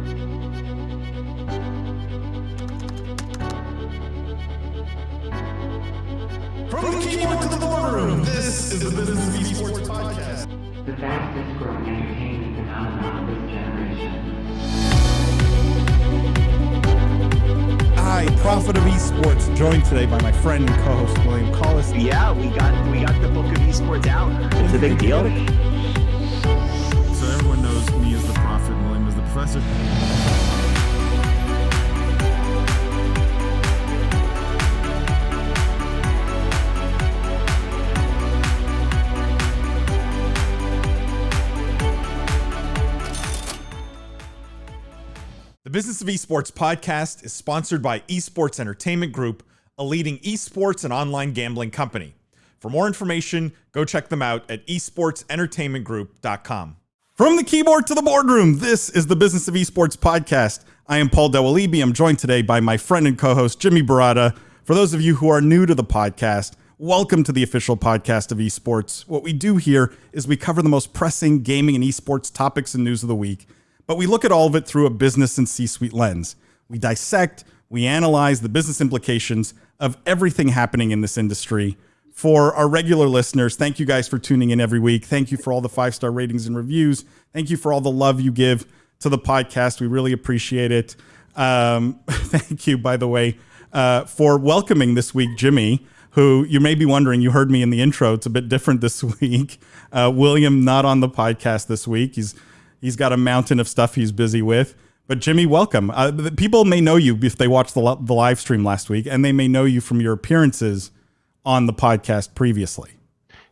From the keyboard to the boardroom, this is the Business of Esports podcast. The fastest growing entertainment phenomenon of this generation. I, Prophet of Esports, joined today by my friend and co-host William Collis. Yeah, we got the book of Esports out. It's a big deal. So everyone knows me as the Prophet and William as the Professor. The Business of Esports podcast is sponsored by Esports Entertainment Group, a leading esports and online gambling company. For more information, go check them out at esportsentertainmentgroup.com. From the keyboard to the boardroom, this is the Business of Esports podcast. I am Paul Dewalibi. I'm joined today by my friend and co-host, Jimmy Barada. For those of you who are new to the podcast, welcome to the official podcast of esports. What we do here is we cover the most pressing gaming and esports topics and news of the week, but we look at all of it through a business and C-suite lens. We dissect, we analyze the business implications of everything happening in this industry. For our regular listeners, thank you guys for tuning in every week. Thank you for all the 5-star ratings and reviews. Thank you for all the love you give to the podcast. We really appreciate it. Thank you, by the way, for welcoming this week, Jimmy, who you may be wondering, you heard me in the intro. It's a bit different this week. William, not on the podcast this week. He's got a mountain of stuff he's busy with. But Jimmy, welcome. People may know you if they watched the live stream last week, and they may know you from your appearances on the podcast previously.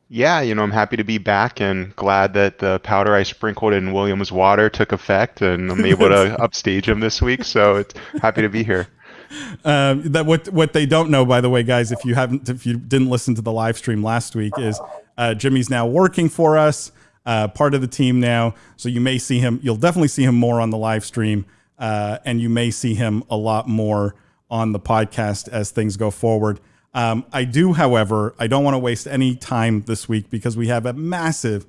Yeah, I'm happy to be back and glad that the powder I sprinkled in William's water took effect and I'm able to upstage him this week. So it's happy to be here. What they don't know, by the way, guys, if you didn't listen to the live stream last week, is Jimmy's now working for us. Part of the team now, so you may see him. You'll definitely see him more on the live stream, and you may see him a lot more on the podcast as things go forward. I do, however, I don't want to waste any time this week because we have a massive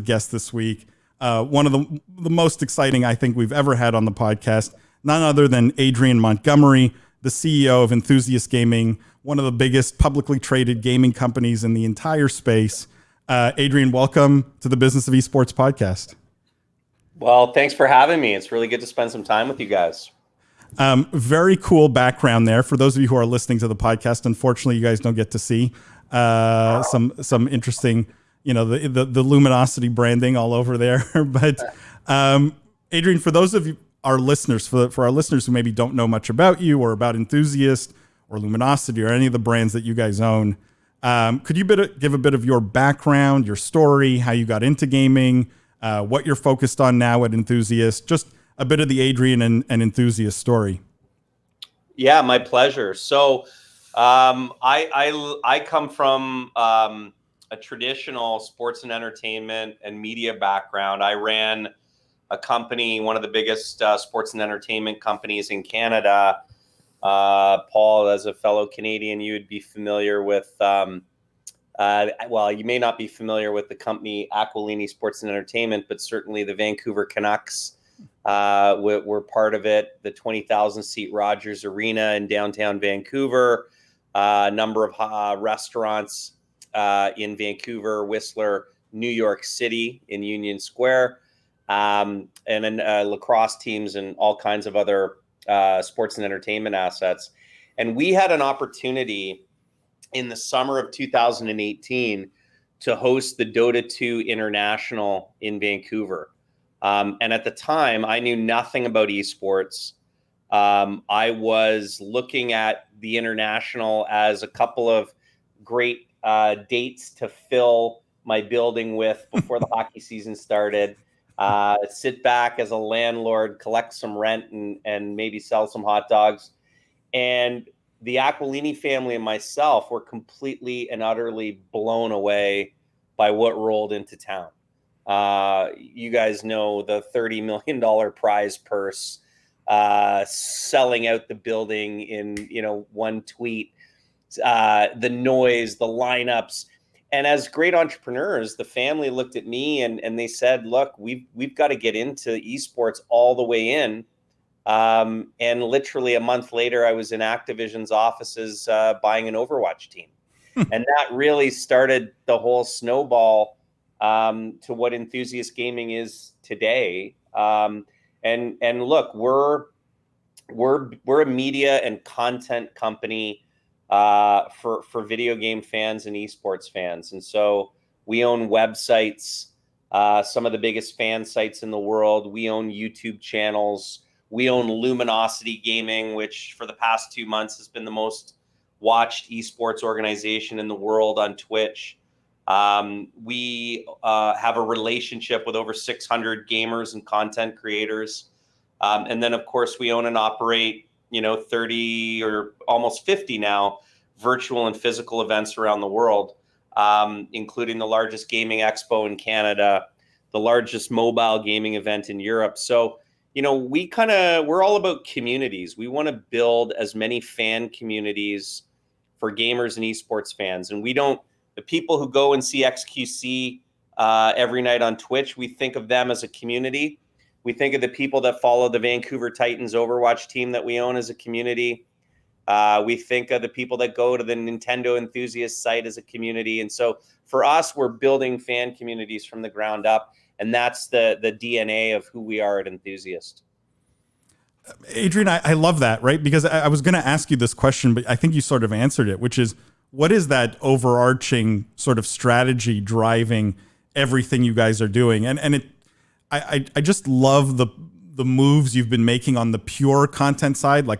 guest this week. One of the most exciting I think we've ever had on the podcast. None other than Adrian Montgomery, the CEO of Enthusiast Gaming, one of the biggest publicly traded gaming companies in the entire space. Adrian, welcome to the Business of Esports podcast. Well, thanks for having me. It's really good to spend some time with you guys. Very cool background there. For those of you who are listening to the podcast, unfortunately, you guys don't get to see some interesting, the Luminosity branding all over there. But Adrian, for those of you, our listeners, for our listeners who maybe don't know much about you or about Enthusiast or Luminosity or any of the brands that you guys own, could you give a bit of your background, your story, how you got into gaming, what you're focused on now at Enthusiast, just a bit of the Adrian and Enthusiast story? Yeah, my pleasure. So I come from a traditional sports and entertainment and media background. I ran a company, one of the biggest sports and entertainment companies in Canada. Paul, as a fellow Canadian, you would be familiar with, you may not be familiar with the company Aquilini Sports and Entertainment, but certainly the Vancouver Canucks were part of it. The 20,000-seat Rogers Arena in downtown Vancouver, a number of restaurants in Vancouver, Whistler, New York City in Union Square, and then lacrosse teams and all kinds of other sports and entertainment assets. And we had an opportunity in the summer of 2018 to host the Dota 2 International in Vancouver. And at the time, I knew nothing about esports. I was looking at the International as a couple of great dates to fill my building with before the hockey season started. Sit back as a landlord, collect some rent, and maybe sell some hot dogs. And the Aquilini family and myself were completely and utterly blown away by what rolled into town. You guys know the $30 million prize purse, selling out the building in one tweet, the noise, the lineups. and as great entrepreneurs, the family looked at me and they said, look, we've got to get into esports all the way in. And literally a month later, I was in Activision's offices buying an Overwatch team. And that really started the whole snowball to what Enthusiast Gaming is today. And look, we're a media and content company for video game fans and esports fans. And so we own websites, some of the biggest fan sites in the world. We own YouTube channels. We own Luminosity Gaming, which for the past 2 months has been the most watched esports organization in the world on Twitch. We have a relationship with over 600 gamers and content creators. And then, of course, we own and operate, 30 or almost 50 now virtual and physical events around the world, including the largest gaming expo in Canada, the largest mobile gaming event in Europe. So, we're all about communities. We want to build as many fan communities for gamers and esports fans. And the people who go and see xQc every night on Twitch, we think of them as a community. We think of the people that follow the Vancouver Titans Overwatch team that we own as a community. We think of the people that go to the Nintendo Enthusiast site as a community. And so for us, we're building fan communities from the ground up. And that's the DNA of who we are at Enthusiast. Adrian, I love that, right? Because I was going to ask you this question, but I think you sort of answered it, which is, what is that overarching sort of strategy driving everything you guys are doing? And I just love the moves you've been making on the pure content side. Like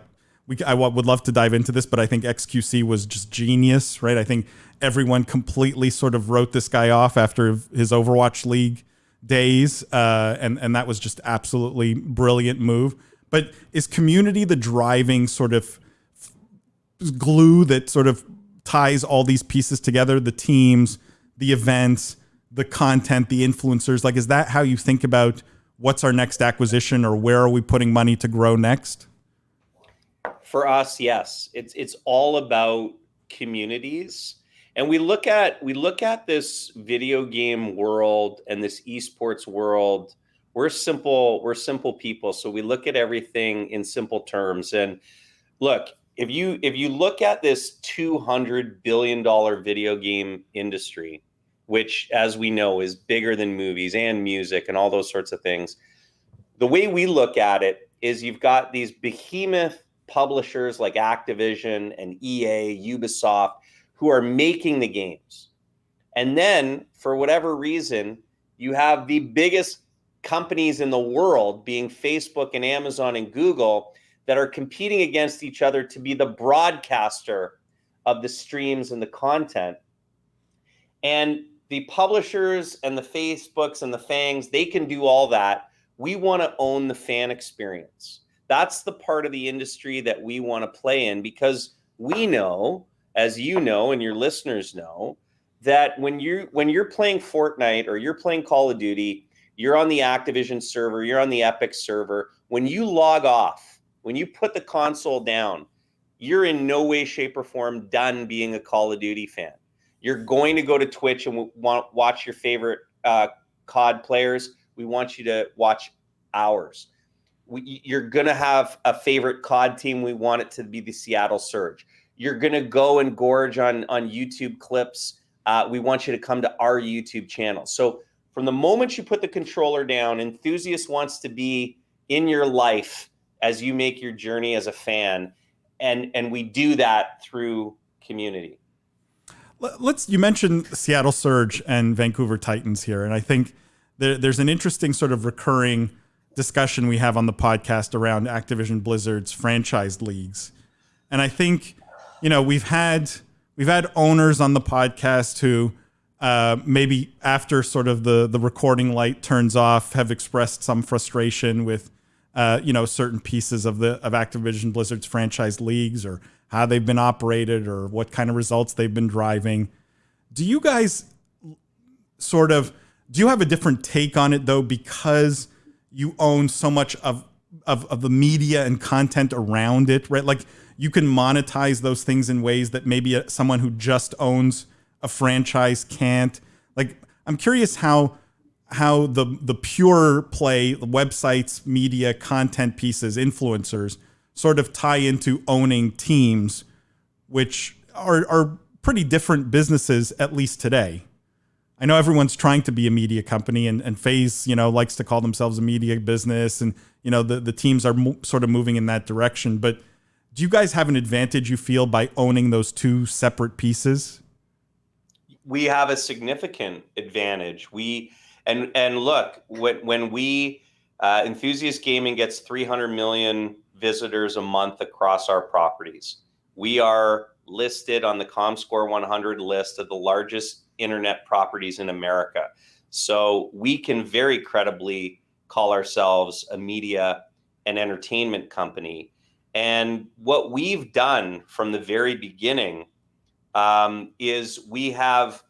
I would love to dive into this, but I think xQc was just genius, right? I think everyone completely sort of wrote this guy off after his Overwatch League days, and that was just absolutely brilliant move. But is community the driving sort of glue that sort of ties all these pieces together? The teams, the events, the content, the influencers. Like, is that how you think about what's our next acquisition, or where are we putting money to grow next? For us, yes, it's all about communities. And we look at this video game world and this esports world. We're simple people. So we look at everything in simple terms. And look, if you look at this $200 billion video game industry, which, as we know, is bigger than movies and music and all those sorts of things, the way we look at it is you've got these behemoth publishers like Activision and EA, Ubisoft, who are making the games. And then, for whatever reason, you have the biggest companies in the world, being Facebook and Amazon and Google, that are competing against each other to be the broadcaster of the streams and the content. And the publishers and the Facebooks and the FANGs, they can do all that. We want to own the fan experience. That's the part of the industry that we want to play in, because we know, as you know and your listeners know, that when you're playing Fortnite or you're playing Call of Duty, you're on the Activision server, you're on the Epic server. When you log off, when you put the console down, you're in no way, shape, or form done being a Call of Duty fan. You're going to go to Twitch and watch your favorite COD players. We want you to watch ours. You're going to have a favorite COD team. We want it to be the Seattle Surge. You're going to go and gorge on YouTube clips. We want you to come to our YouTube channel. So from the moment you put the controller down, Enthusiast wants to be in your life as you make your journey as a fan. And we do that through community. You mentioned Seattle Surge and Vancouver Titans here. And I think there's an interesting sort of recurring discussion we have on the podcast around Activision Blizzard's franchise leagues. And I think, we've had owners on the podcast who maybe after sort of the recording light turns off have expressed some frustration with certain pieces of Activision Blizzard's franchise leagues, or how they've been operated, or what kind of results they've been driving. Do you guys do you have a different take on it though, because you own so much of the media and content around it, right? Like, you can monetize those things in ways that maybe someone who just owns a franchise can't? Like, I'm curious how the pure play websites, media, content pieces, influencers sort of tie into owning teams, which are pretty different businesses, at least today. I know everyone's trying to be a media company, and FaZe, likes to call themselves a media business, and the teams are sort of moving in that direction. But do you guys have an advantage, you feel, by owning those two separate pieces? We have a significant advantage. And look, when we Enthusiast Gaming gets 300 million visitors a month across our properties. We are listed on the ComScore 100 list of the largest internet properties in America. So we can very credibly call ourselves a media and entertainment company. And what we've done from the very beginning is we have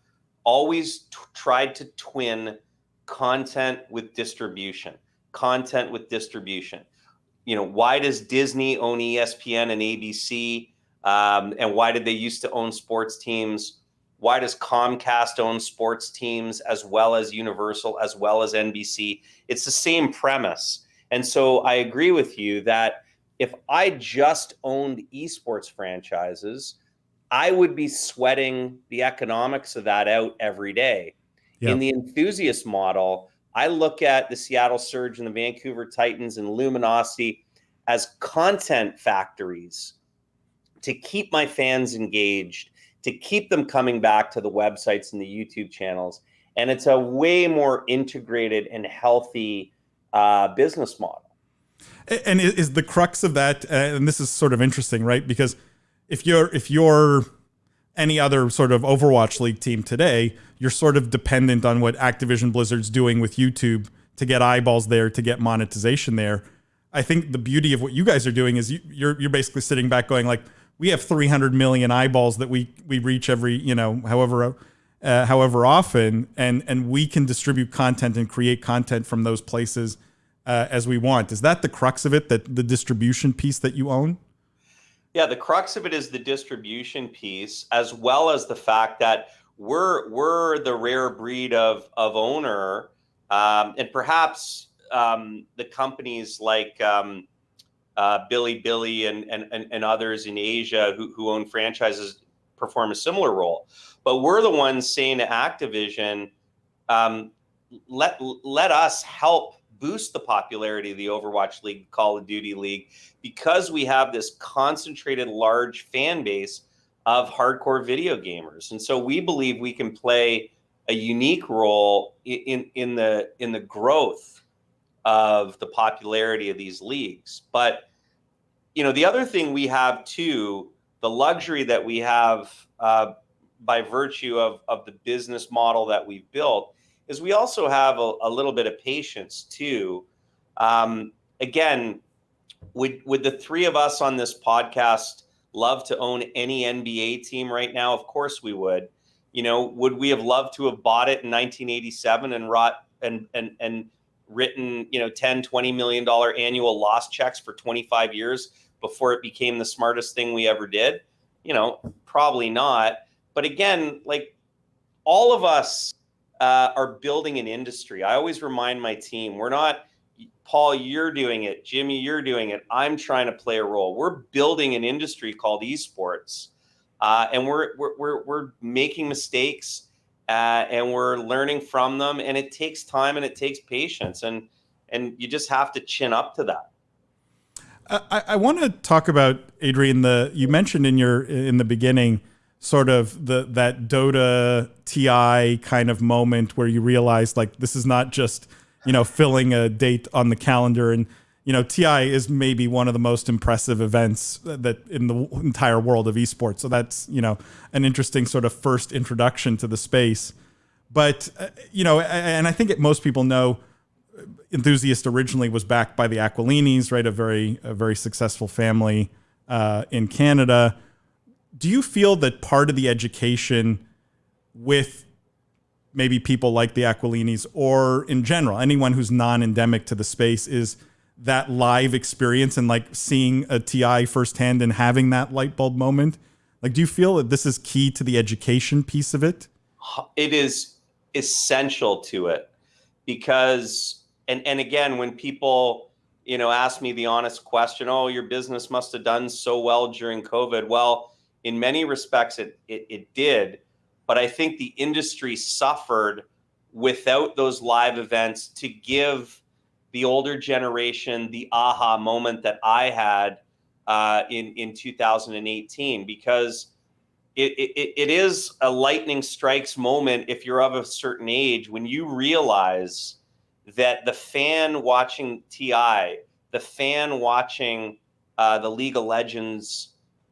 always tried to twin content with distribution. Why does Disney own ESPN and ABC? And why did they used to own sports teams? Why does Comcast own sports teams as well as Universal, as well as NBC? It's the same premise. And so I agree with you that if I just owned esports franchises, I would be sweating the economics of that out every day. Yep. In the enthusiast model, I look at the Seattle Surge and the Vancouver Titans and Luminosity as content factories to keep my fans engaged, to keep them coming back to the websites and the YouTube channels. And it's a way more integrated and healthy business model. And is the crux of that, and this is sort of interesting, right? Because if you're any other sort of Overwatch League team today, you're sort of dependent on what Activision Blizzard's doing with YouTube to get eyeballs there, to get monetization there. I think the beauty of what you guys are doing is you're basically sitting back going like, we have 300 million eyeballs that we reach every, however often, and we can distribute content and create content from those places as we want. Is that the crux of it, that the distribution piece that you own? Yeah, the crux of it is the distribution piece, as well as the fact that we're the rare breed of owner, and perhaps the companies like Billy and others in Asia who own franchises perform a similar role. But we're the ones saying to Activision, let us help boost the popularity of the Overwatch League, Call of Duty League, because we have this concentrated large fan base of hardcore video gamers. And so we believe we can play a unique role in the growth of the popularity of these leagues. But the other thing we have too, the luxury that we have by virtue of the business model that we've built, is we also have a little bit of patience too. Again, would the three of us on this podcast love to own any NBA team right now? Of course we would. Would we have loved to have bought it in 1987 and written, $10-20 million annual loss checks for 25 years before it became the smartest thing we ever did? Probably not. But again, like, all of us are building an industry. I always remind my team, we're not, Paul, you're doing it, Jimmy, you're doing it, I'm trying to play a role. We're building an industry called esports, and we're making mistakes, and we're learning from them, and it takes time and it takes patience, and you just have to chin up to that. I want to talk about, Adrian, you mentioned in the beginning sort of that Dota TI kind of moment where you realize, like, this is not just, filling a date on the calendar. And, TI is maybe one of the most impressive events that in the entire world of esports. So that's, an interesting sort of first introduction to the space. But, and I think most people know Enthusiast originally was backed by the Aquilinis, right? A very successful family in Canada. Do you feel that part of the education with maybe people like the Aquilinis, or in general, anyone who's non-endemic to the space, is that live experience and like seeing a TI firsthand and having that light bulb moment? Like, do you feel that this is key to the education piece of it? It is essential to it because, and again, when people, ask me the honest question, oh, your business must have done so well during COVID. Well, in many respects, it did. But I think the industry suffered without those live events to give the older generation the aha moment that I had in 2018, because it is a lightning strikes moment if you're of a certain age, when you realize that the fan watching TI, the fan watching the League of Legends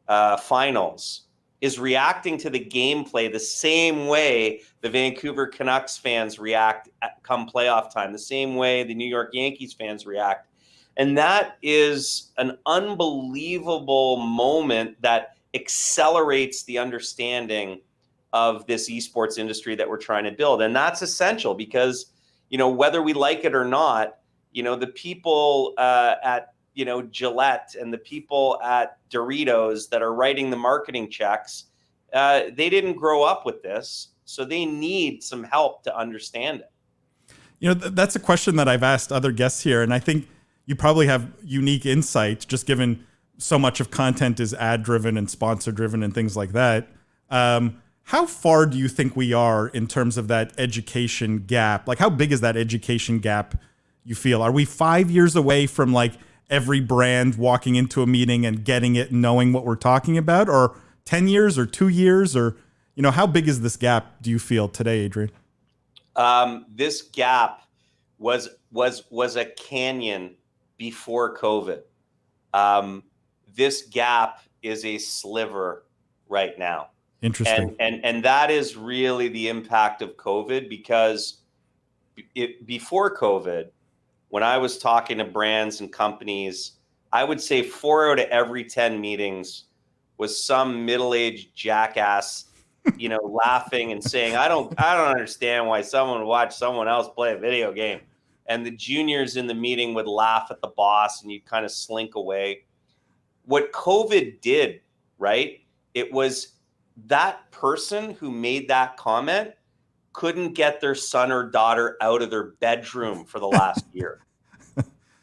finals, is reacting to the gameplay the same way the Vancouver Canucks fans react come playoff time, the same way the New York Yankees fans react. And that is an unbelievable moment that accelerates the understanding of this esports industry that we're trying to build. And that's essential because, whether we like it or not, the people at Gillette and the people at Doritos that are writing the marketing checks, they didn't grow up with this, so they need some help to understand it. That's a question that I've asked other guests here, and I think you probably have unique insight, just given so much of content is ad-driven and sponsor-driven and things like that. How far do you think we are in terms of that education gap? Like, how big is that education gap, you feel? Are we 5 years away from, like, every brand walking into a meeting and getting it and knowing what we're talking about? Or 10 years or 2 years? Or, how big is this gap, do you feel today, Adrian? This gap was a canyon before COVID. This gap is a sliver right now. Interesting. And that is really the impact of COVID, because before COVID, when I was talking to brands and companies, I would say 4 out of every 10 meetings was some middle-aged jackass, laughing and saying, I don't understand why someone would watch someone else play a video game. And the juniors in the meeting would laugh at the boss and you'd kind of slink away. What COVID did, right? It was that person who made that comment couldn't get their son or daughter out of their bedroom for the last year.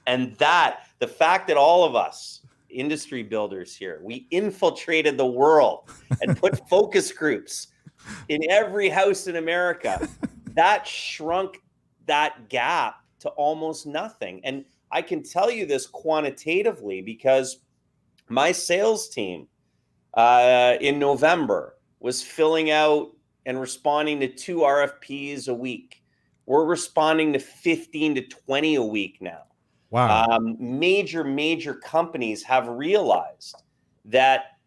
And the fact that all of us industry builders here, we infiltrated the world and put focus groups in every house in America, that shrunk that gap to almost nothing. And I can tell you this quantitatively because my sales team in November was filling out and responding to 2 RFPs a week. We're responding to 15 to 20 a week now. Wow. Major companies have realized that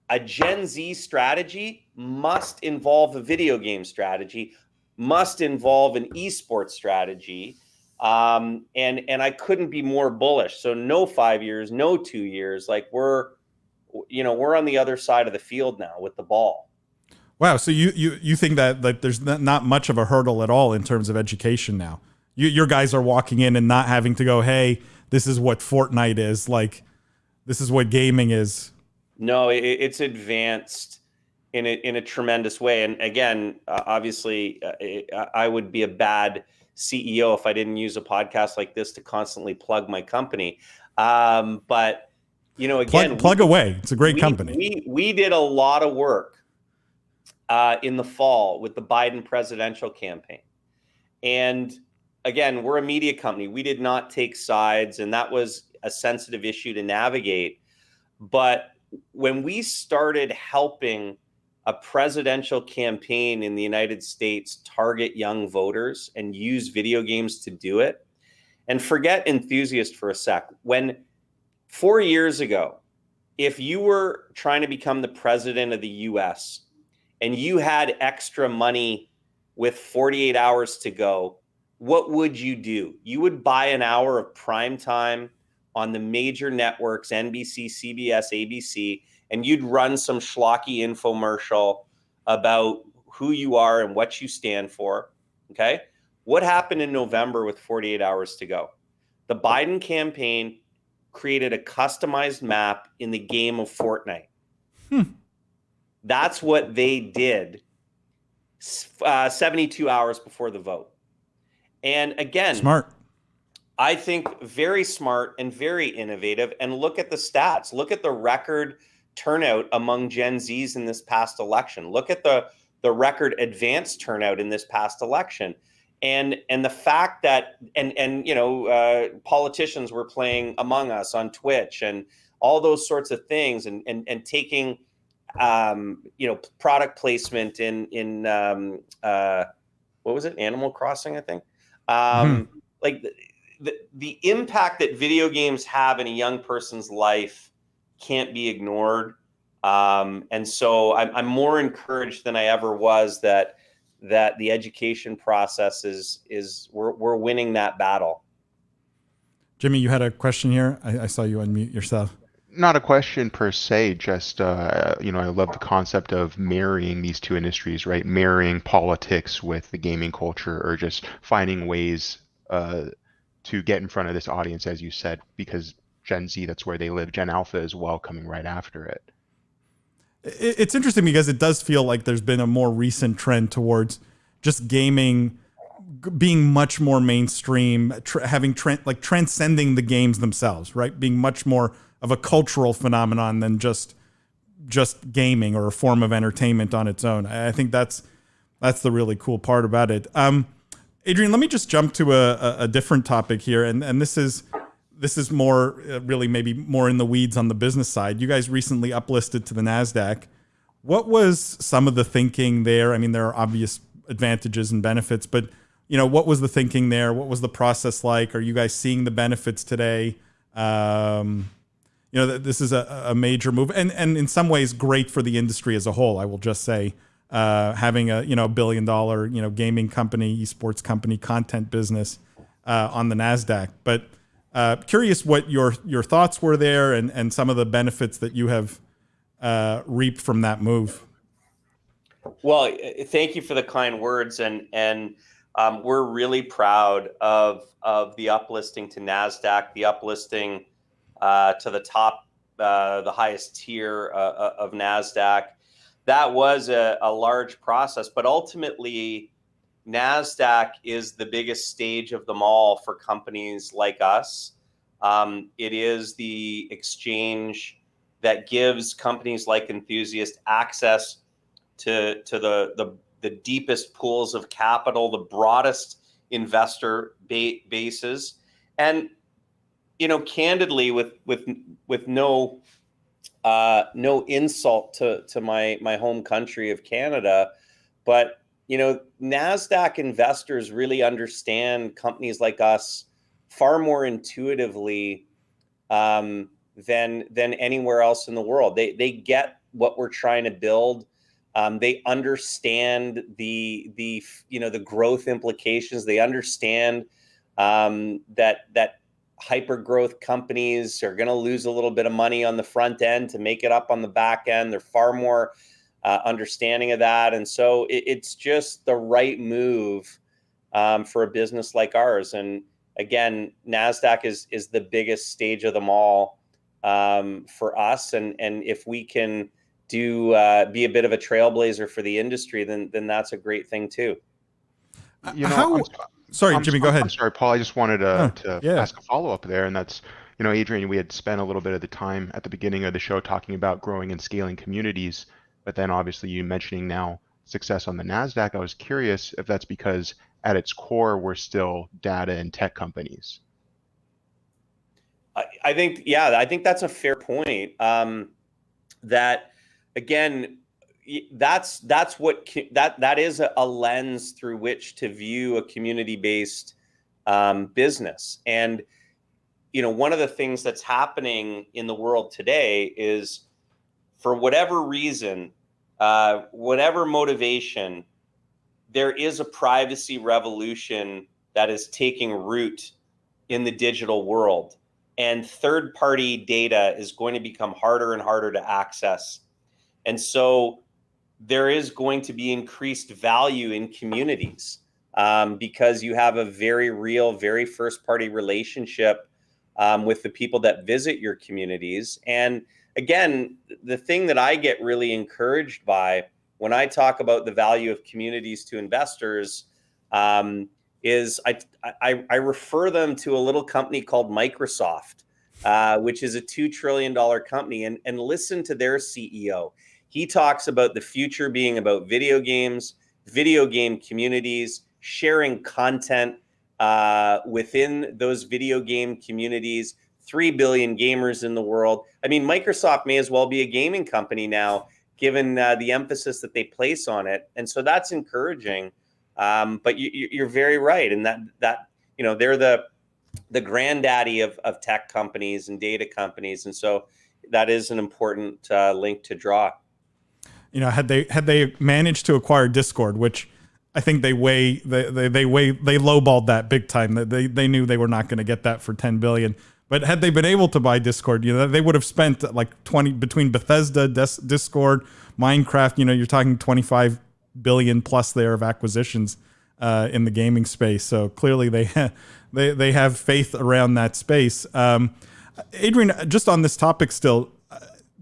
a Gen Z strategy must involve a video game strategy, must involve an esports strategy. And I couldn't be more bullish. So no 5 years, no 2 years, like we're on the other side of the field now with the ball. Wow. So you think that there's not much of a hurdle at all in terms of education now? Your guys are walking in and not having to go, hey, this is what Fortnite is, like, this is what gaming is. No, it's advanced in a tremendous way. And again, obviously, I would be a bad CEO if I didn't use a podcast like this to constantly plug my company. But again, plug away. It's a great company. We did a lot of work in the fall with the Biden presidential campaign, and again, we're a media company. We did not take sides, and that was a sensitive issue to navigate. But when we started helping a presidential campaign in the United States target young voters and use video games to do it, and forget Enthusiast for a sec. When 4 years ago, if you were trying to become the president of the US and you had extra money with 48 hours to go, what would you do? You would buy an hour of prime time on the major networks, NBC, CBS, ABC, and you'd run some schlocky infomercial about who you are and what you stand for, okay? What happened in November with 48 hours to go? The Biden campaign created a customized map in the game of Fortnite. That's what they did 72 hours before the vote. And again, Smart. I think very smart and very innovative. And look at the stats. Look at the record turnout among Gen Zs in this past election. Look at the record advanced turnout in this past election. And the fact that politicians were playing Among Us on Twitch and all those sorts of things, and taking product placement in what was it, Animal Crossing, I think. Like the impact that video games have in a young person's life can't be ignored. And so I'm more encouraged than I ever was that the education process is we're winning that battle. Jimmy, you had a question here. I saw you unmute yourself. Not a question per se, just I love the concept of marrying these two industries, right? Marrying politics with the gaming culture, or just finding ways to get in front of this audience, as you said, because Gen Z, that's where they live. Gen Alpha as well, coming right after it. It's interesting because it does feel like there's been a more recent trend towards just gaming being much more mainstream, transcending the games themselves, right? Being much more of a cultural phenomenon than just gaming or a form of entertainment on its own. I think that's the really cool part about it. Adrian, let me just jump to a different topic here, and this is more really maybe more in the weeds on the business side. You guys recently uplisted to the NASDAQ. What was some of the thinking there? I mean, there are obvious advantages and benefits, but what was the thinking there? What was the process like? Are you guys seeing the benefits today? This is a major move, and in some ways great for the industry as a whole. I will just say, having a $1 billion gaming company, esports company, content business on the NASDAQ. But curious what your thoughts were there, and some of the benefits that you have reaped from that move. Well, thank you for the kind words, and we're really proud of the uplisting to NASDAQ, the uplisting to the top, the highest tier of NASDAQ. That was a large process, but ultimately, NASDAQ is the biggest stage of them all for companies like us. It is the exchange that gives companies like Enthusiast access to the deepest pools of capital, the broadest investor bases, and candidly, with no insult to my home country of Canada, but NASDAQ investors really understand companies like us far more intuitively than anywhere else in the world. They get what we're trying to build. They understand the growth implications. They understand that hyper growth companies are going to lose a little bit of money on the front end to make it up on the back end. They're far more understanding of that, and so it's just the right move for a business like ours. And again, NASDAQ is the biggest stage of them all for us, and if we can be a bit of a trailblazer for the industry, then that's a great thing too. Sorry, Jimmy, go ahead. I'm sorry, Paul. I just wanted to ask a follow-up there, and that's, Adrian, we had spent a little bit of the time at the beginning of the show talking about growing and scaling communities, but then obviously you mentioning now success on the NASDAQ. I was curious if that's because at its core, we're still data and tech companies. I think that's a fair point. That again, that is a lens through which to view a community-based business. And one of the things that's happening in the world today is, for whatever reason, whatever motivation, there is a privacy revolution that is taking root in the digital world, and third-party data is going to become harder and harder to access. And so there is going to be increased value in communities because you have a very real, very first-party relationship with the people that visit your communities. And again, the thing that I get really encouraged by when I talk about the value of communities to investors is I refer them to a little company called Microsoft, which is a $2 trillion company, and listen to their CEO. He talks about the future being about video games, video game communities, sharing content within those video game communities, 3 billion gamers in the world. I mean, Microsoft may as well be a gaming company now, given the emphasis that they place on it. And so that's encouraging. But you're very right. And that they're the granddaddy of tech companies and data companies. And so that is an important link to draw. Had they managed to acquire Discord, which I think they lowballed that big time. That they knew they were not going to get that for 10 billion. But had they been able to buy Discord, they would have spent like 20 between Bethesda, Discord, Minecraft. You're talking 25 billion plus there of acquisitions in the gaming space. So clearly they have faith around that space. Adrian, just on this topic still,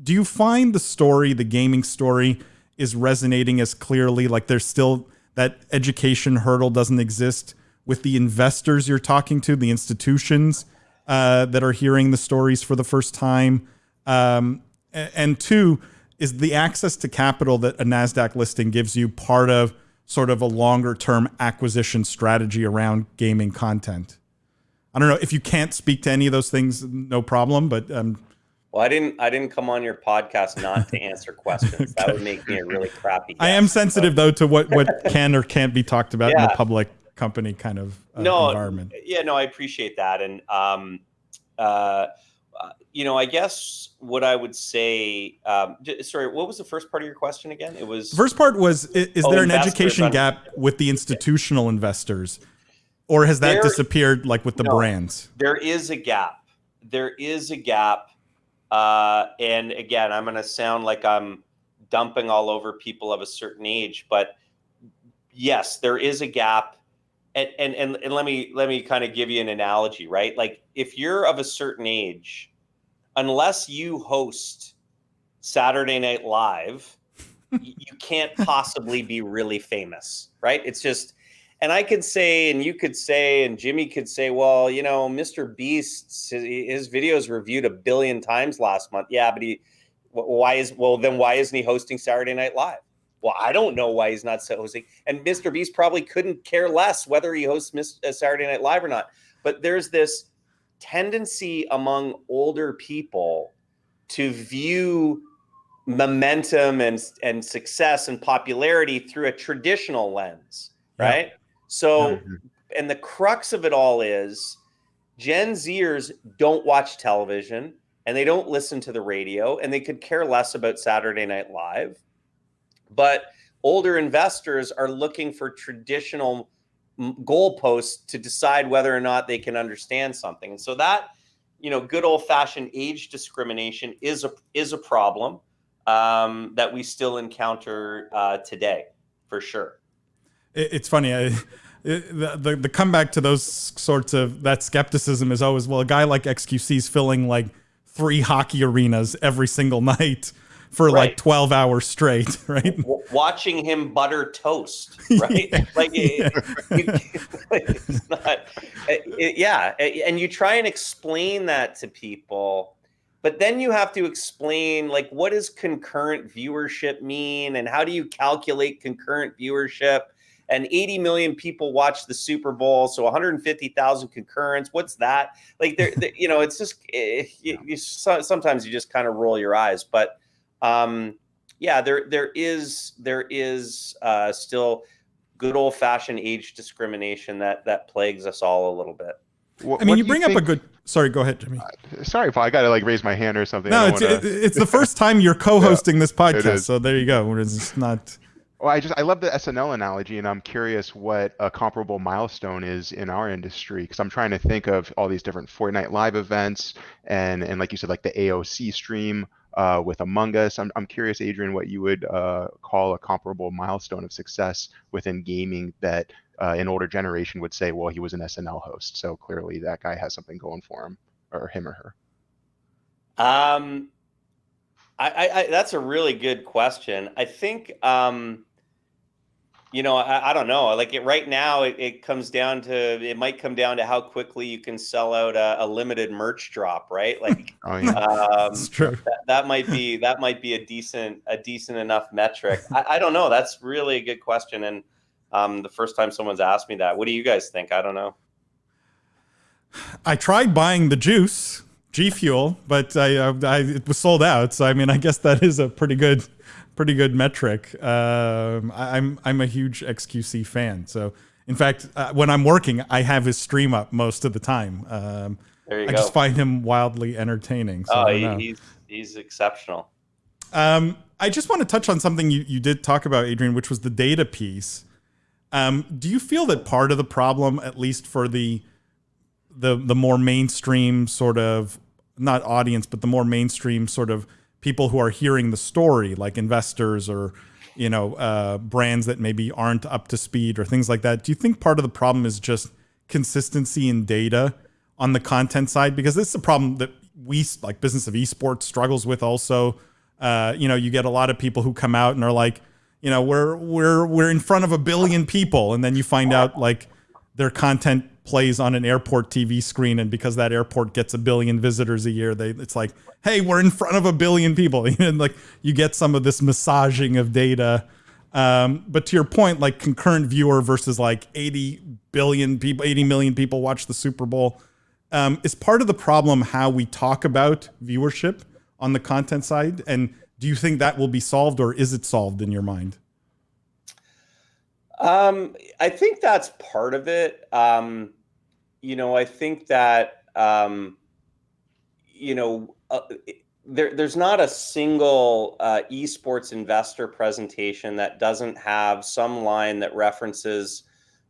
do you find the gaming story is resonating as clearly? Like there's still that education hurdle doesn't exist with the investors you're talking to, the institutions that are hearing the stories for the first time? And two, is the access to capital that a NASDAQ listing gives you part of sort of a longer term acquisition strategy around gaming content? I don't know if you can't speak to any of those things, no problem, but well, I didn't come on your podcast not to answer questions. That would make me a really crappy guest. I am sensitive though to what can or can't be talked about in the public company kind of environment. Yeah, no, I appreciate that. And I guess what I would say, sorry, what was the first part of your question again? It was, the first part was, is there an education gap with the institutional investors, or has that disappeared like with the brands? There is a gap. And again, I'm going to sound like I'm dumping all over people of a certain age, but yes, there is a gap. And let me kind of give you an analogy, right? Like if you're of a certain age, unless you host Saturday Night Live, you can't possibly be really famous, right? It's just, and I could say, and you could say, and Jimmy could say, well, Mr. Beast, his videos were viewed 1 billion times last month. Yeah, but why isn't he hosting Saturday Night Live? Well, I don't know why he's not hosting. And Mr. Beast probably couldn't care less whether he hosts Saturday Night Live or not. But there's this tendency among older people to view momentum and success and popularity through a traditional lens, right? Yeah. So, and the crux of it all is Gen Zers don't watch television and they don't listen to the radio and they could care less about Saturday Night Live. But older investors are looking for traditional goalposts to decide whether or not they can understand something. And so that, good old fashioned age discrimination is a problem that we still encounter today, for sure. It's funny. The comeback to those sorts of that skepticism is always, well, a guy like xQc is filling like 3 hockey arenas every single night for like 12 hours straight, right? Watching him butter toast, right? It's not, and you try and explain that to people, but then you have to explain, like, what does concurrent viewership mean? And how do you calculate concurrent viewership? And 80 million people watch the Super Bowl, so 150,000 concurrents. What's that? Like, it's just, sometimes you just kind of roll your eyes, but there is still good old fashioned age discrimination that plagues us all a little bit. I mean, you bring up a good. Sorry, go ahead, Jimmy. Sorry, Paul. I gotta raise my hand or something. No, it's the first time you're co-hosting this podcast, so there you go. It's not. Well, I love the SNL analogy, and I'm curious what a comparable milestone is in our industry, because I'm trying to think of all these different Fortnite Live events, and like you said, like the AOC stream with Among Us. I'm curious, Adrian, what you would call a comparable milestone of success within gaming that an older generation would say, well, he was an SNL host, so clearly that guy has something going for him. or him or her? I that's a really good question. I think, you know, I don't know. Like right now, it comes down to, it might come down to how quickly you can sell out a limited merch drop, right? Like, Oh yeah. It's true. that might be a decent enough metric. I don't know. That's really a good question. And the first time someone's asked me that, what do you guys think? I don't know. I tried buying the juice, G Fuel, but it was sold out. So I mean, I guess that is a pretty good metric. I'm a huge xQc fan. So in fact, when I'm working, I have his stream up most of the time. There you I go. just find him wildly entertaining. So I don't know. He's exceptional. I just want to touch on something you did talk about, Adrian, which was the data piece. Do you feel that part of the problem, at least for the more mainstream sort of, not audience, but the more mainstream sort of people who are hearing the story, like investors or, you know, brands that maybe aren't up to speed or things like that, do you think part of the problem is just consistency in data on the content side? Because this is a problem that we, like Business of Esports, struggles with also. You know, you get a lot of people who come out and are like, you know, we're in front of 1 billion people, and then you find out like their content plays on an airport TV screen, and because that airport gets 1 billion visitors a year, it's like, hey, we're in front of 1 billion people. And like you get some of this massaging of data. But to your point, like concurrent viewer versus like 80 million people watch the Super Bowl. Is part of the problem how we talk about viewership on the content side? And do you think that will be solved, or is it solved in your mind? I think that's part of it. You know, I think that, you know, there's not a single esports investor presentation that doesn't have some line that references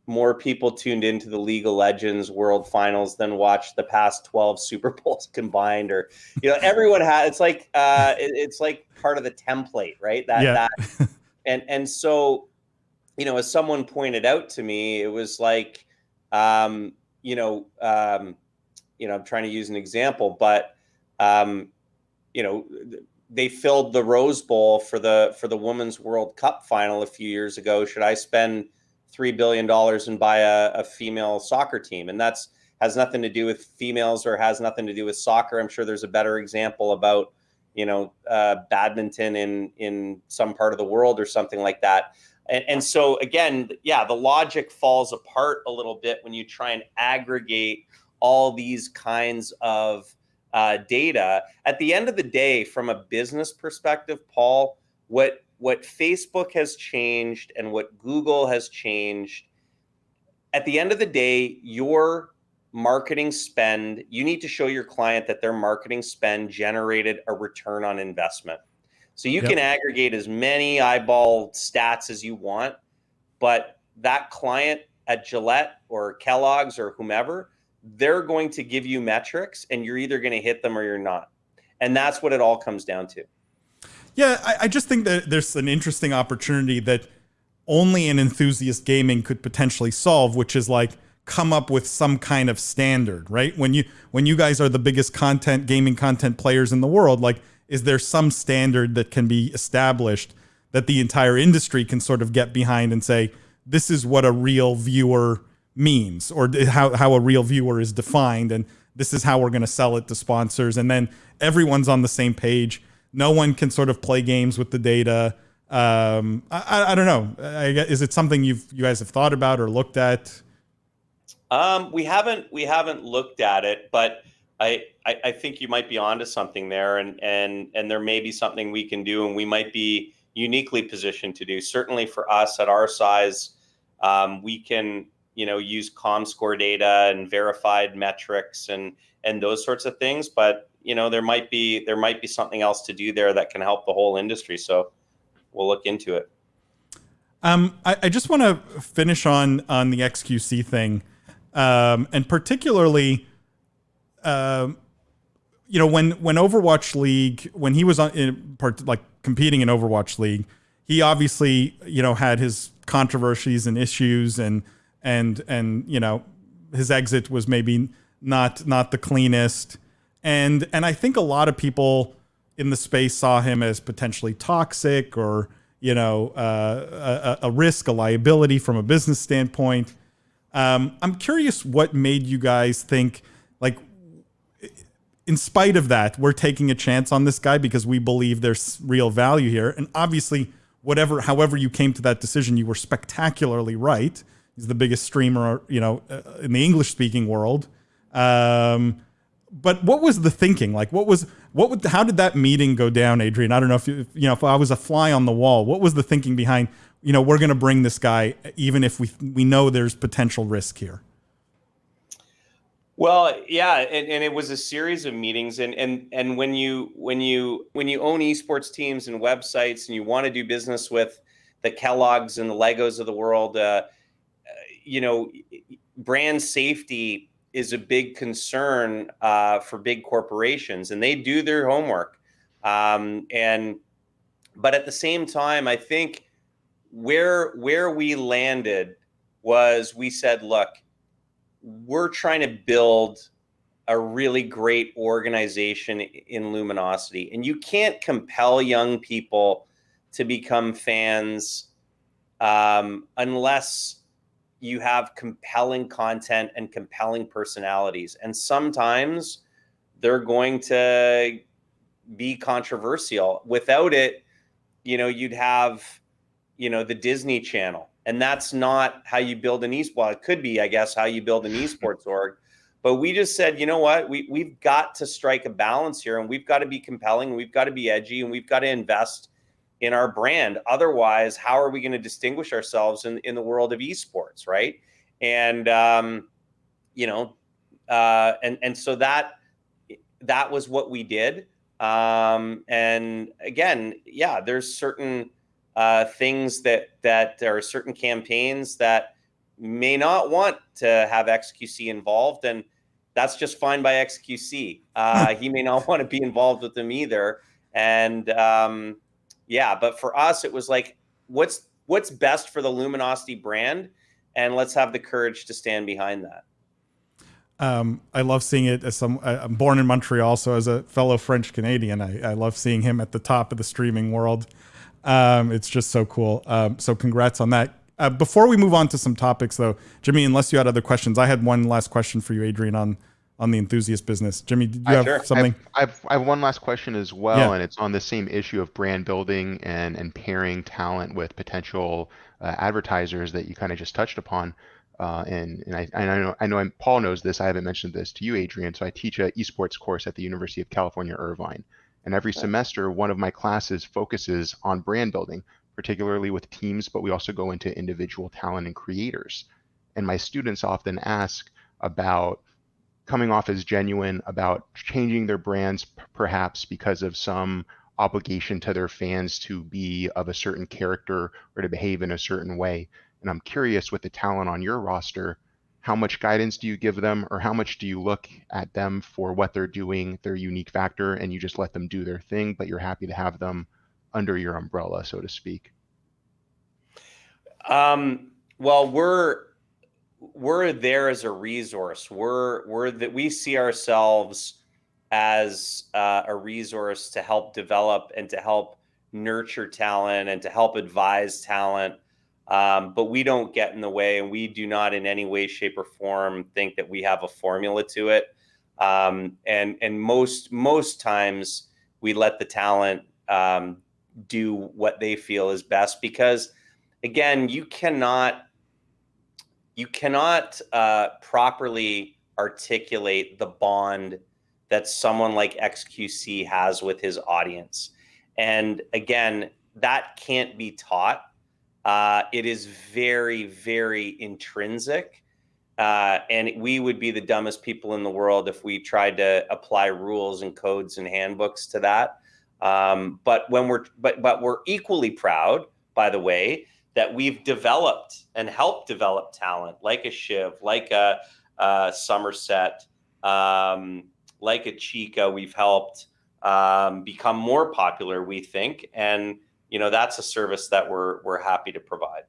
more people tuned into the League of Legends World Finals than watched the past 12 Super Bowls combined, or, you know, everyone has, it's like part of the template, right? And so, you know, as someone pointed out to me, it was like, you know, I'm trying to use an example, but, you know, they filled the Rose Bowl for the Women's World Cup final a few years ago. Should I spend $3 billion and buy a female soccer team? And has nothing to do with females or has nothing to do with soccer. I'm sure there's a better example about, you know, badminton in some part of the world or something like that. And so again, yeah, the logic falls apart a little bit when you try and aggregate all these kinds of data. At the end of the day, from a business perspective, Paul, what Facebook has changed and what Google has changed, at the end of the day, your marketing spend, you need to show your client that their marketing spend generated a return on investment. So you can aggregate as many eyeball stats as you want, but that client at Gillette or Kellogg's or whomever, they're going to give you metrics and you're either going to hit them or you're not. And that's what it all comes down to. Yeah, I just think that there's an interesting opportunity that only an Enthusiast Gaming could potentially solve, which is like come up with some kind of standard, right? When you guys are the biggest gaming content players in the world, like, is there some standard that can be established that the entire industry can sort of get behind and say, this is what a real viewer means, or how a real viewer is defined, and this is how we're going to sell it to sponsors, and then everyone's on the same page. No one can sort of play games with the data. I don't know. Is it something you guys have thought about or looked at? We haven't looked at it, but I think you might be onto something there, and there may be something we can do, and we might be uniquely positioned to do. Certainly for us at our size, we can, you know, use ComScore data and verified metrics and those sorts of things. But, you know, there might be something else to do there that can help the whole industry. So we'll look into it. I just want to finish on the xQc thing, and particularly, you know, when Overwatch League, when he was competing in Overwatch League, he obviously, you know, had his controversies and issues, and you know, his exit was maybe not the cleanest. And I think a lot of people in the space saw him as potentially toxic or, a risk, a liability from a business standpoint. I'm curious what made you guys think, like, in spite of that, we're taking a chance on this guy because we believe there's real value here. And obviously, however you came to that decision, you were spectacularly right. He's the biggest streamer, in the English-speaking world. But what was the thinking? Like, how did that meeting go down, Adrian? I don't know if I was a fly on the wall, what was the thinking behind, we're going to bring this guy, even if we know there's potential risk here? Well, yeah, and it was a series of meetings, and when you own esports teams and websites, and you want to do business with the Kellogg's and the Legos of the world, brand safety is a big concern for big corporations, and they do their homework. But at the same time, I think where we landed was we said, look, we're trying to build a really great organization in Luminosity, and you can't compel young people to become fans unless you have compelling content and compelling personalities. And sometimes they're going to be controversial. Without it, you'd have, the Disney Channel. And that's not how you build an esports. Well, it could be, I guess, how you build an esports org. But we just said, you know what, we've got to strike a balance here, and we've got to be compelling, and we've got to be edgy, and we've got to invest in our brand. Otherwise, how are we going to distinguish ourselves in the world of esports, right? And and so that was what we did. And again, yeah, there's certain things that there are certain campaigns that may not want to have xQc involved, and that's just fine by xQc. He may not want to be involved with them either. And but for us, it was like, what's best for the Luminosity brand, and let's have the courage to stand behind that. I love seeing it as I'm born in Montreal, so as a fellow French Canadian, I love seeing him at the top of the streaming world. It's just so cool. So congrats on that. Before we move on to some topics, though, Jimmy, unless you had other questions, I had one last question for you, Adrian, on the Enthusiast business. Jimmy, did you have something? I have one last question as well, and it's on the same issue of brand building and pairing talent with potential advertisers that you kind of just touched upon. And I know Paul knows this. I haven't mentioned this to you, Adrian. So I teach an esports course at the University of California, Irvine. And every semester, one of my classes focuses on brand building, particularly with teams, but we also go into individual talent and creators. And my students often ask about coming off as genuine, about changing their brands, perhaps because of some obligation to their fans to be of a certain character or to behave in a certain way. And I'm curious, with the talent on your roster, how much guidance do you give them, or how much do you look at them for what they're doing, their unique factor, and you just let them do their thing, but you're happy to have them under your umbrella, so to speak? Well, we're there as a resource. We see ourselves as a resource to help develop and to help nurture talent and to help advise talent. But we don't get in the way, and we do not in any way, shape, or form think that we have a formula to it. And most times we let the talent do what they feel is best, because again, you cannot properly articulate the bond that someone like xQc has with his audience. And again, that can't be taught. It is very, very intrinsic. And we would be the dumbest people in the world if we tried to apply rules and codes and handbooks to that. But we're equally proud, by the way, that we've developed and helped develop talent like a Shiv, like a Somerset, like a Chica. We've helped become more popular, we think, and that's a service that we're happy to provide.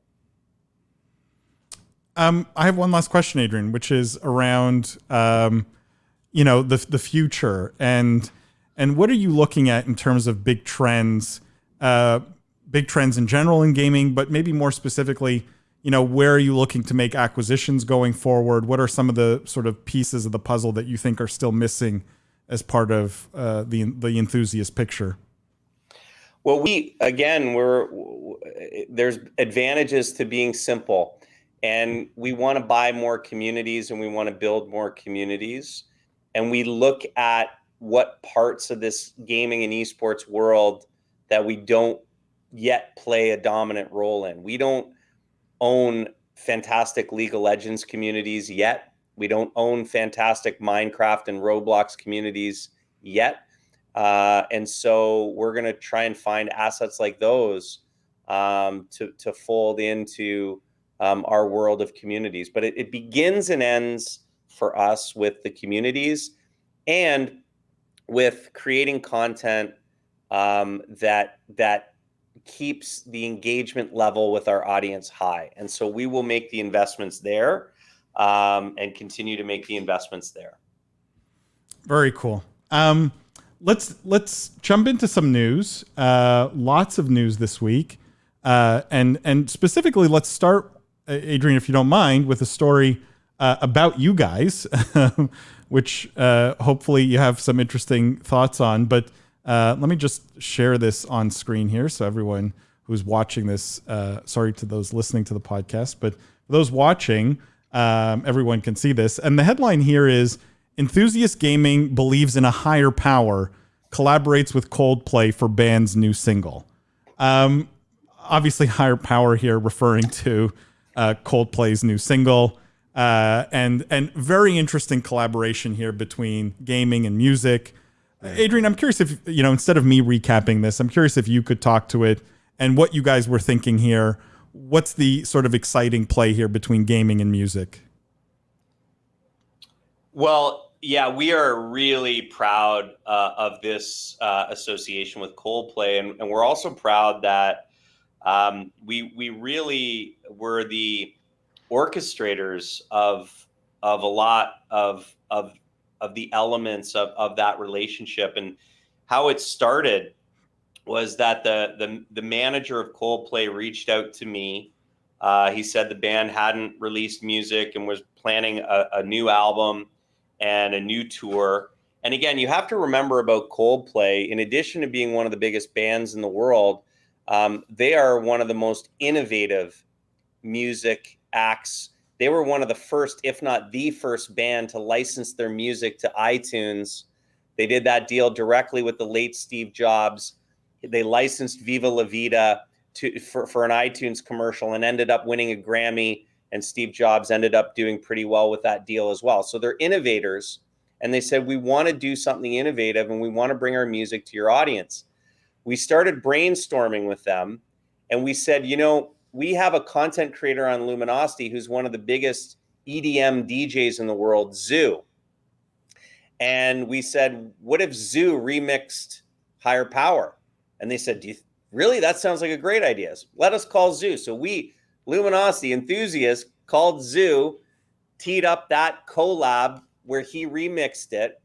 I have one last question, Adrian, which is around the future, and what are you looking at in terms of big trends in general in gaming, but maybe more specifically, where are you looking to make acquisitions going forward? What are some of the sort of pieces of the puzzle that you think are still missing as part of the enthusiast picture? Well, there's advantages to being simple, and we want to buy more communities and we want to build more communities. And we look at what parts of this gaming and esports world that we don't yet play a dominant role in. We don't own fantastic League of Legends communities yet. We don't own fantastic Minecraft and Roblox communities yet. And so we're going to try and find assets like those to fold into our world of communities. But it begins and ends for us with the communities and with creating content that keeps the engagement level with our audience high. And so we will make the investments there and continue to make the investments there. Very cool. Let's jump into some news. Lots of news this week. And specifically, let's start, Adrian, if you don't mind, with a story about you guys, which hopefully you have some interesting thoughts on. But let me just share this on screen here so everyone who's watching this, sorry to those listening to the podcast, but for those watching, everyone can see this. And the headline here is, Enthusiast Gaming believes in a higher power, collaborates with Coldplay for band's new single. Obviously, higher power here referring to Coldplay's new single, and very interesting collaboration here between gaming and music. Adrian, I'm curious if, instead of me recapping this, I'm curious if you could talk to it and what you guys were thinking here. What's the sort of exciting play here between gaming and music? Well, yeah, we are really proud of this association with Coldplay, and we're also proud that we really were the orchestrators of a lot of the elements of that relationship. And how it started was that the manager of Coldplay reached out to me. He said the band hadn't released music and was planning a new album and a new tour. And again, you have to remember about Coldplay, in addition to being one of the biggest bands in the world, they are one of the most innovative music acts. They were one of the first, if not the first band to license their music to iTunes. They did that deal directly with the late Steve Jobs. They licensed Viva La Vida for an iTunes commercial and ended up winning a Grammy. And Steve Jobs ended up doing pretty well with that deal as well. So they're innovators. And they said, we want to do something innovative and we want to bring our music to your audience. We started brainstorming with them. And we said, we have a content creator on Luminosity who's one of the biggest EDM DJs in the world, Zoo. And we said, what if Zoo remixed Higher Power? And they said, really? That sounds like a great idea. Let us call Zoo. So we, Luminosity enthusiasts, called Zoo, teed up that collab where he remixed it.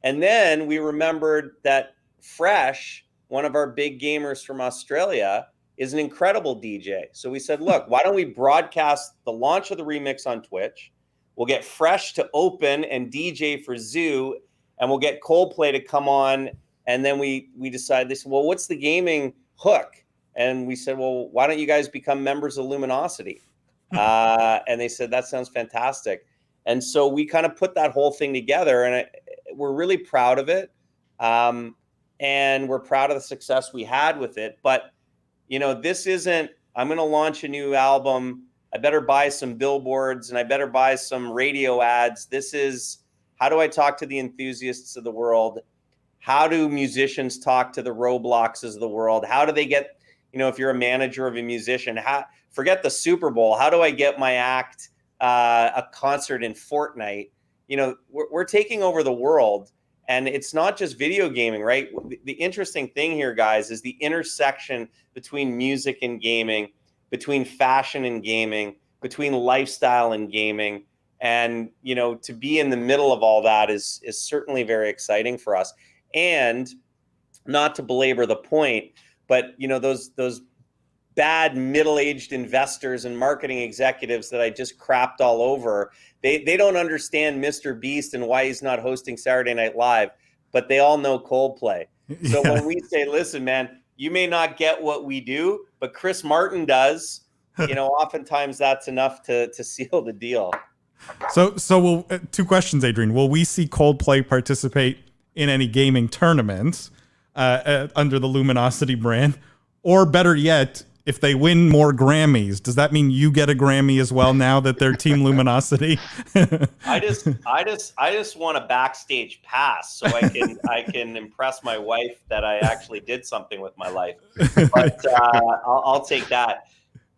And then we remembered that Fresh, one of our big gamers from Australia, is an incredible DJ. So we said, look, why don't we broadcast the launch of the remix on Twitch? We'll get Fresh to open and DJ for Zoo, and we'll get Coldplay to come on. And then we decided, they said, well, what's the gaming hook? And we said, well, why don't you guys become members of Luminosity? And they said, that sounds fantastic. And so we kind of put that whole thing together, and we're really proud of it. And we're proud of the success we had with it. But, this isn't, I'm going to launch a new album. I better buy some billboards and I better buy some radio ads. This is, how do I talk to the enthusiasts of the world? How do musicians talk to the Robloxes of the world? How do they get, if you're a manager of a musician, forget the Super Bowl. How do I get my act a concert in Fortnite? We're taking over the world, and it's not just video gaming, right? The interesting thing here, guys, is the intersection between music and gaming, between fashion and gaming, between lifestyle and gaming. And, to be in the middle of all that is certainly very exciting for us. And not to belabor the point, but, those bad middle-aged investors and marketing executives that I just crapped all over, they don't understand Mr. Beast and why he's not hosting Saturday Night Live, but they all know Coldplay. So when we say, listen, man, you may not get what we do, but Chris Martin does, oftentimes that's enough to seal the deal. So we'll, two questions, Adrian. Will we see Coldplay participate in any gaming tournaments under the Luminosity brand? Or better yet, if they win more Grammys, does that mean you get a Grammy as well now that they're Team Luminosity? I just want a backstage pass so I can impress my wife that I actually did something with my life. But I'll take that.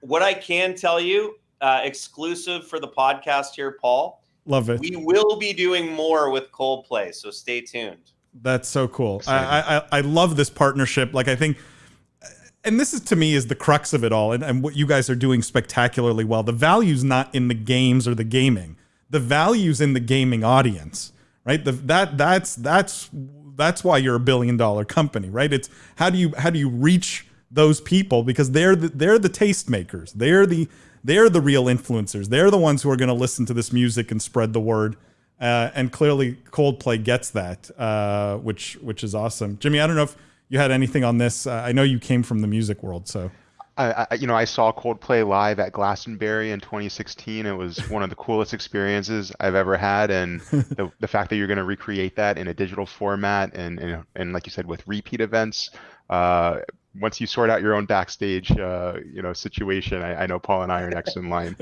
What I can tell you, exclusive for the podcast here, Paul. Love it. We will be doing more with Coldplay, so stay tuned. That's so cool. I love this partnership. Like, I think, and this is, to me, is the crux of it all, and what you guys are doing spectacularly well. The value's not in the games or the gaming. The value's in the gaming audience, right? That's why you're $1 billion company, right? It's how do you reach those people, because they're the tastemakers. They're the real influencers. They're the ones who are going to listen to this music and spread the word. And clearly Coldplay gets that, which is awesome. Jimmy, I don't know if you had anything on this. I know you came from the music world, so. I saw Coldplay live at Glastonbury in 2016. It was one of the coolest experiences I've ever had, and the fact that you're going to recreate that in a digital format and like you said, with repeat events. Once you sort out your own backstage, situation, I know Paul and I are next in line.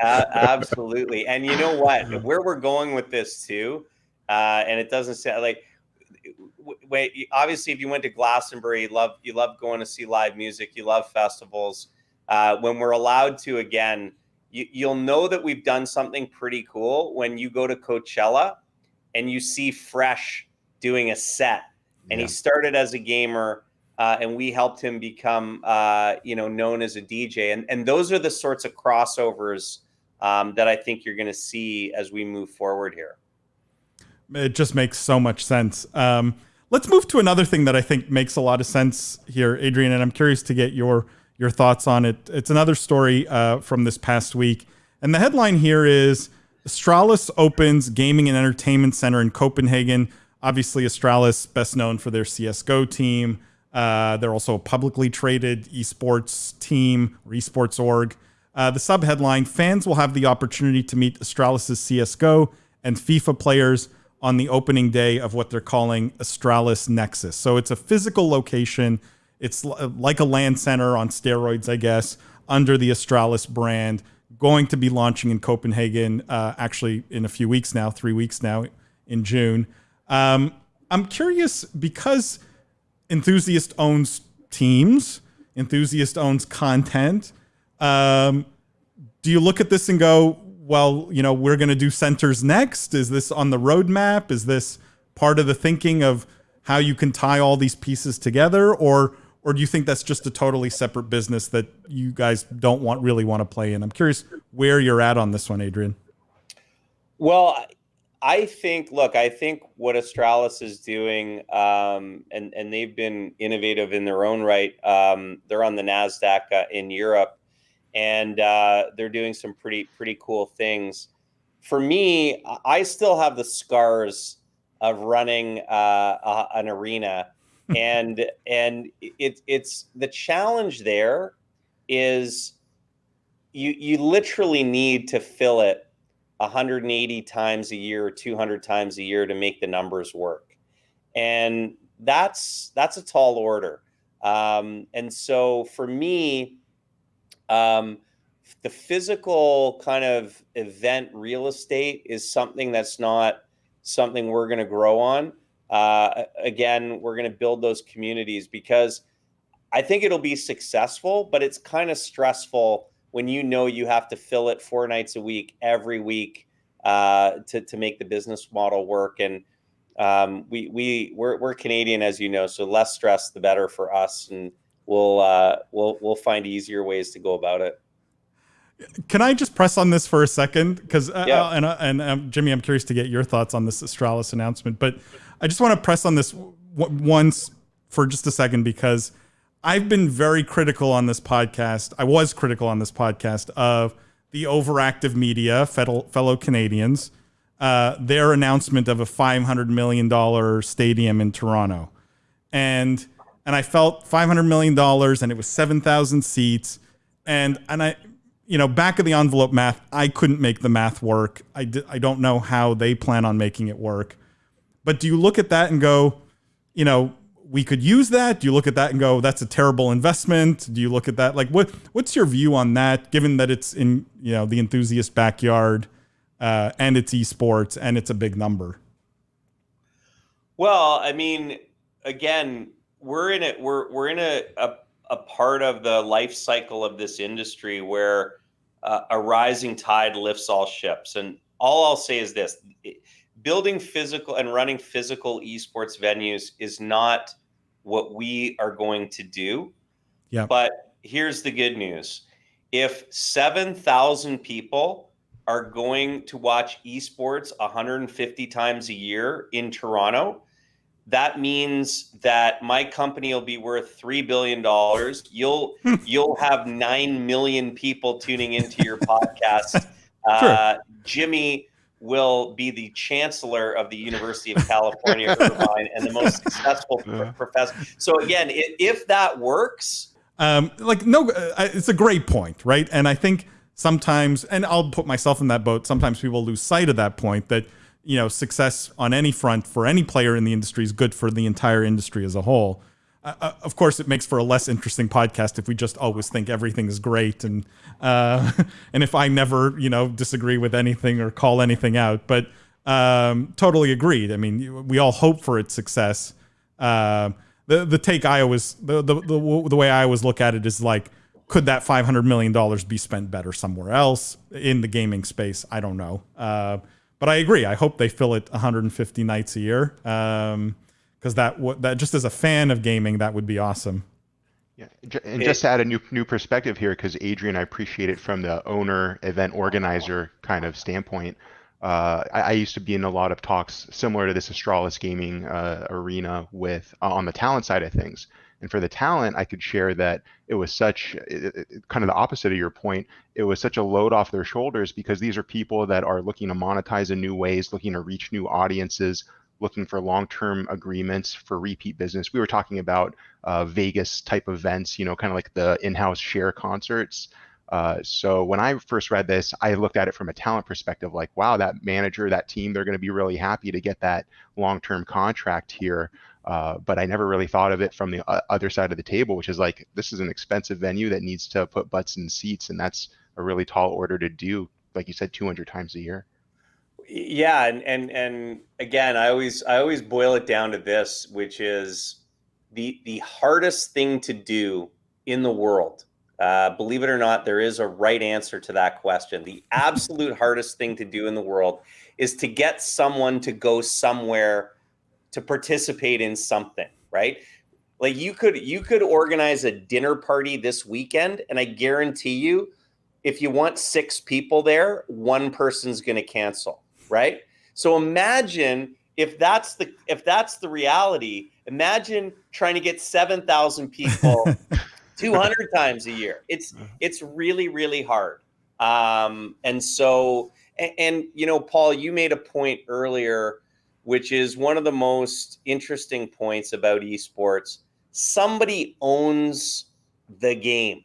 Absolutely. And you know what? Where we're going with this too, and it doesn't sound like, wait, obviously, if you went to Glastonbury, you love going to see live music, you love festivals. When we're allowed to again, you'll know that we've done something pretty cool when you go to Coachella and you see Fresh doing a set, and he started as a gamer. And we helped him become, known as a DJ. And those are the sorts of crossovers that I think you're going to see as we move forward here. It just makes so much sense. Let's move to another thing that I think makes a lot of sense here, Adrian, and I'm curious to get your thoughts on it. It's another story from this past week. And the headline here is Astralis opens gaming and entertainment center in Copenhagen. Obviously, Astralis, best known for their CSGO team. They're also a publicly traded esports team or esports org. The sub-headline, fans will have the opportunity to meet Astralis' CSGO and FIFA players on the opening day of what they're calling Astralis Nexus. So it's a physical location. It's like a LAN center on steroids, I guess, under the Astralis brand, going to be launching in Copenhagen actually in a few weeks now, 3 weeks now in June. I'm curious, because Enthusiast owns teams, Enthusiast owns content. Do you look at this and go, well, we're going to do centers next? Is this on the roadmap? Is this part of the thinking of how you can tie all these pieces together? Or do you think that's just a totally separate business that you guys don't really want to play in? I'm curious where you're at on this one, Adrian. Well, I think what Astralis is doing, and they've been innovative in their own right. They're on the NASDAQ in Europe, and they're doing some pretty cool things. For me, I still have the scars of running an arena, and it's the challenge there is you literally need to fill it 180 times a year or 200 times a year to make the numbers work. And that's a tall order. And so for me, the physical kind of event real estate is something that's not something we're going to grow on. Again, we're going to build those communities because I think it'll be successful, but it's kind of stressful when you have to fill it 4 nights a week, every week, to make the business model work. And we're Canadian, as you know, so less stress, the better for us. And we'll find easier ways to go about it. Can I just press on this for a second? Because Yeah. Jimmy, I'm curious to get your thoughts on this Astralis announcement, but I just want to press on this once for just a second, because I've been very critical on this podcast. I was critical on this podcast of the overactive media, fellow Canadians, their announcement of a $500 million stadium in Toronto. And I felt $500 million, and it was 7,000 seats. And I, back of the envelope math, I couldn't make the math work. I don't know how they plan on making it work. But do you look at that and go, we could use that? Do you look at that and go, that's a terrible investment? Do you look at that? Like, what's your view on that, given that it's in, the enthusiast backyard, and it's esports and it's a big number? Well, I mean, again, we're in a part of the life cycle of this industry where a rising tide lifts all ships. And all I'll say is this: building physical and running physical esports venues is not what we are going to do. Yeah. But here's the good news. If 7,000 people are going to watch esports 150 times a year in Toronto, that means that my company will be worth $3 billion. You'll have 9 million people tuning into your podcast. Sure. Jimmy will be the chancellor of the University of California, Irvine, and the most successful professor. So again, if that works, it's a great point, right? And I think sometimes, and I'll put myself in that boat, sometimes people lose sight of that point, that success on any front for any player in the industry is good for the entire industry as a whole. Of course, it makes for a less interesting podcast if we just always think everything is great, and if I never, disagree with anything or call anything out. But totally agreed. I mean, we all hope for its success. The take I always, the way I always look at it is like, could that $500 million be spent better somewhere else in the gaming space? I don't know. But I agree. I hope they fill it 150 nights a year. Because that just as a fan of gaming, that would be awesome. Yeah, and just to add a new perspective here, because Adrian, I appreciate it from the owner, event organizer kind of standpoint. I used to be in a lot of talks similar to this Astralis Gaming arena with on the talent side of things. And for the talent, I could share that it was kind of the opposite of your point. It was such a load off their shoulders, because these are people that are looking to monetize in new ways, looking to reach new audiences, looking for long-term agreements for repeat business. We were talking about Vegas type events, kind of like the in-house share concerts. So when I first read this, I looked at it from a talent perspective, like, wow, that manager, that team, they're going to be really happy to get that long-term contract here. But I never really thought of it from the other side of the table, which is like, this is an expensive venue that needs to put butts in seats, and that's a really tall order to do, like you said, 200 times a year. Yeah, and again, I always boil it down to this, which is the hardest thing to do in the world. Believe it or not, there is a right answer to that question. The absolute hardest thing to do in the world is to get someone to go somewhere to participate in something, right? Like you could organize a dinner party this weekend, and I guarantee you, if you want 6 people there, one person's going to cancel, right? So imagine if that's the reality. Imagine trying to get 7,000 people 200 times a year. It's really, really hard. And so, Paul, you made a point earlier, which is one of the most interesting points about esports. Somebody owns the game,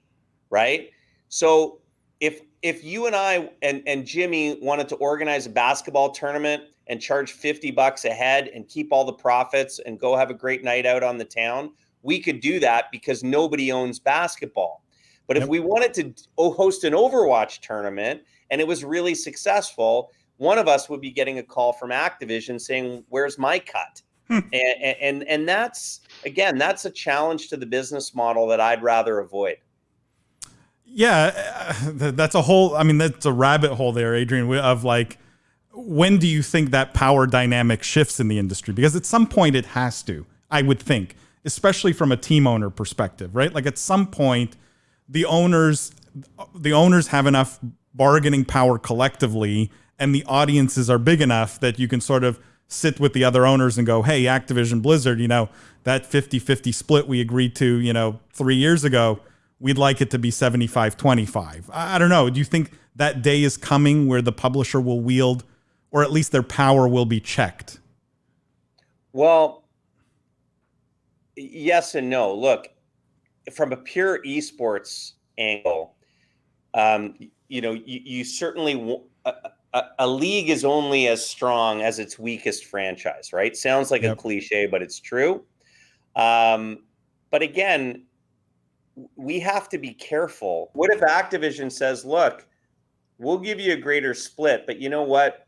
right? So if you and I and Jimmy wanted to organize a basketball tournament and charge $50 a head and keep all the profits and go have a great night out on the town, we could do that because nobody owns basketball. But if we wanted to host an Overwatch tournament and it was really successful, one of us would be getting a call from Activision saying, "Where's my cut?" And that's, again, that's a challenge to the business model that I'd rather avoid. Yeah, that's a rabbit hole there, Adrian, of like, when do you think that power dynamic shifts in the industry? Because at some point it has to, I would think, especially from a team owner perspective, right? Like at some point, the owners have enough bargaining power collectively, and the audiences are big enough that you can sort of sit with the other owners and go, hey, Activision Blizzard, that 50-50 split we agreed to, 3 years ago, we'd like it to be 75-25. I don't know. Do you think that day is coming where the publisher will wield, or at least their power will be checked? Well, yes and no. Look, from a pure esports angle, you certainly a league is only as strong as its weakest franchise, right? Sounds like a cliche, but it's true. But again, we have to be careful. What if Activision says, look, we'll give you a greater split, but you know what?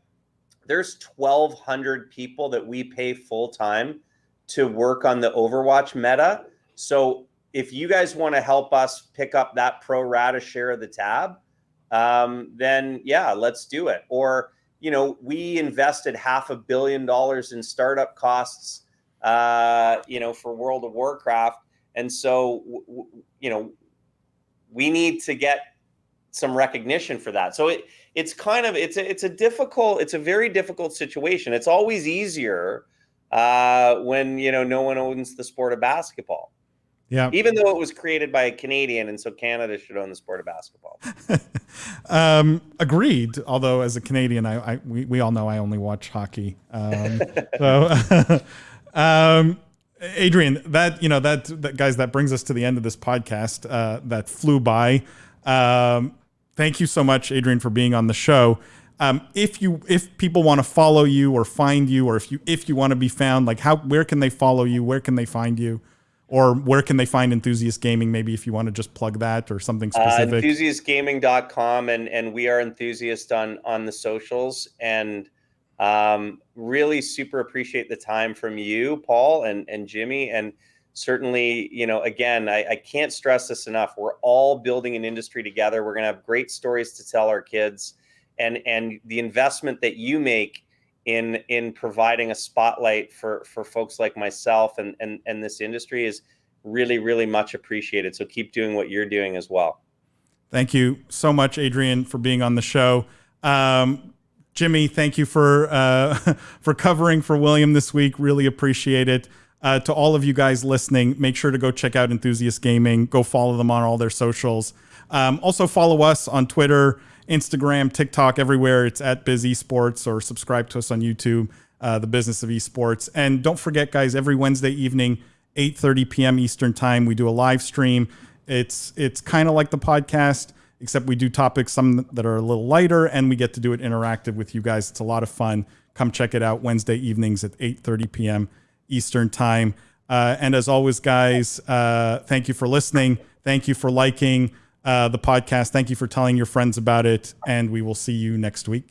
There's 1,200 people that we pay full time to work on the Overwatch meta. So if you guys want to help us pick up that pro rata share of the tab, then yeah, let's do it. Or, we invested $500 million in startup costs, for World of Warcraft. And so, we need to get some recognition for that. So it's a very difficult situation. It's always easier when, no one owns the sport of basketball. Yeah. Even though it was created by a Canadian, and so Canada should own the sport of basketball. Agreed. Although as a Canadian, we all know I only watch hockey. Adrian, that guys, that brings us to the end of this podcast. That flew by. Thank you so much, Adrian, for being on the show. If people want to follow you or find you, or if you want to be found, like where can they follow you? Where can they find you? Or where can they find Enthusiast Gaming? Maybe if you want to just plug that or something specific. Enthusiastgaming.com, and we are Enthusiast on the socials. And really super appreciate the time from you, Paul and Jimmy. And certainly, again, I can't stress this enough. We're all building an industry together. We're going to have great stories to tell our kids. And the investment that you make in providing a spotlight for folks like myself and this industry is really, really much appreciated. So keep doing what you're doing as well. Thank you so much, Adrian, for being on the show. Jimmy, thank you for covering for William this week. Really appreciate it. To all of you guys listening, make sure to go check out Enthusiast Gaming. Go follow them on all their socials. Also follow us on Twitter, Instagram, TikTok, everywhere. It's at Biz Esports, or subscribe to us on YouTube, The Business of Esports. And don't forget, guys, every Wednesday evening, 8:30 p.m. Eastern Time, we do a live stream. It's kind of like the podcast, except we do topics, some that are a little lighter, and we get to do it interactive with you guys. It's a lot of fun. Come check it out Wednesday evenings at 8:30 p.m. Eastern Time. And as always, guys, thank you for listening. Thank you for liking the podcast. Thank you for telling your friends about it. And we will see you next week.